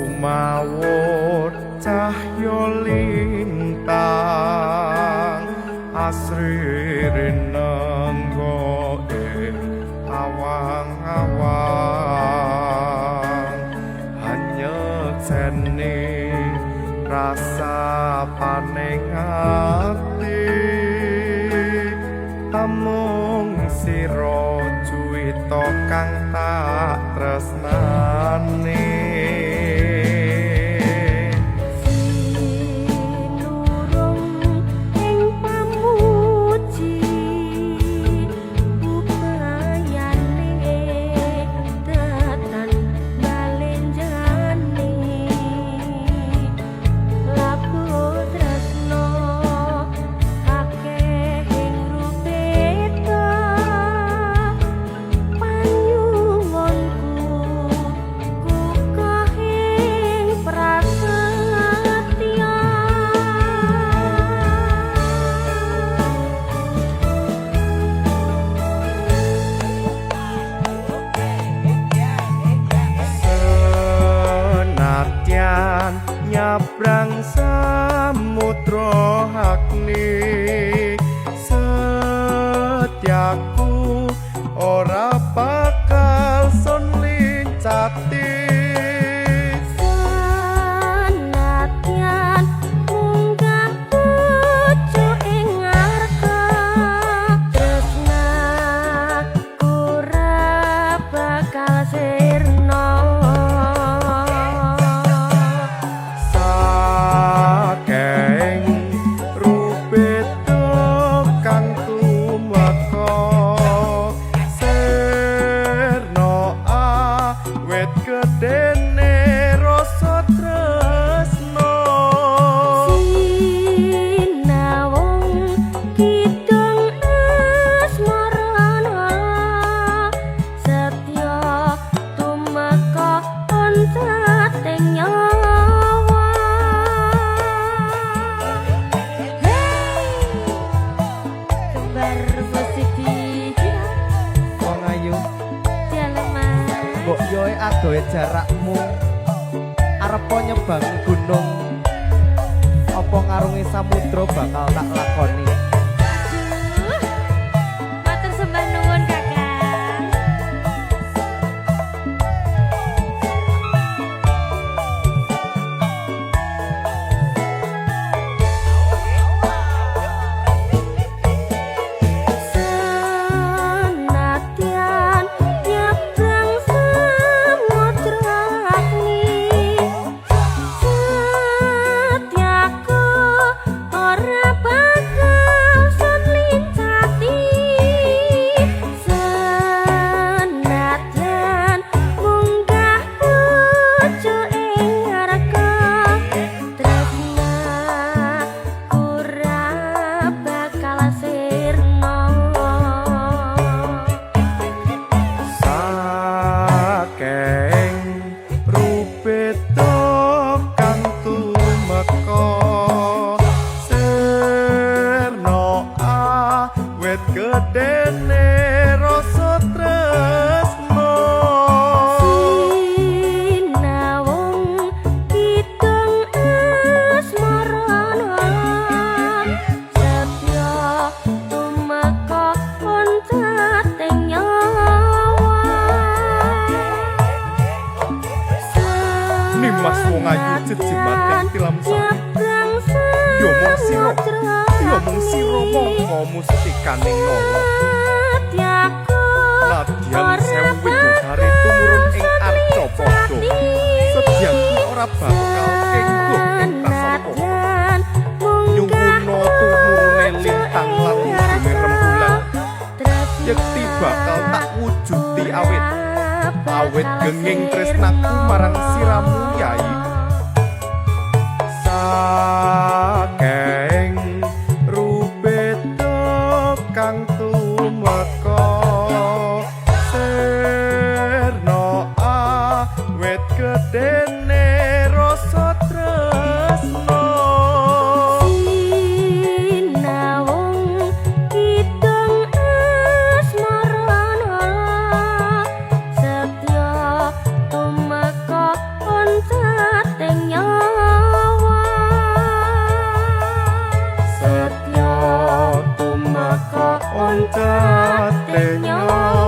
Sumawur cahya lintang asri rinenggo awang-awang hanyetseni rasa paning ati amung sira cuwita kang tak tresnani. Nyabrang samudra agni setiaku ora bakal sun lincati senadyan munggah pucuk ing arka tresnaku ora bakal sirna. Gedene rasa tresno sinawung kidung asmarana setya tumeka oncating nyawa. Kebar posisi wong ayu mbok yoe adohe jarakmu arep nyebangi gunung apa ngarungi samudra bakal tak lakoni. Matur sembah nuwun Kakang. Senadyan nyabrang samudra agni setiaku ora bakal sun lincati senadyan munggah pucuk ing arka tresnaku ora bakal sirna. Saking rupeta kang tumeka sirna awit gedene rasa tresno sinawung kidung asmarana setya tumeka oncating nyawa. Nimas wong ayu jejimaten tilam sari nyabrang yo mung sira mongko mustikaning nala setiaku nadyan sewu widodari tumurun ing arca padha sedyanku ora bakal kengguh ing prasangka nyuwuna tumurune lintang lan ibune rembulan yekti bakal tak wujuti awit genging tresnaku marang siramu yai. Saking rupeta kang tumeka sirna awit gedene rasa tresno sinawung kidung asmarana setya tumeka oncat nyawa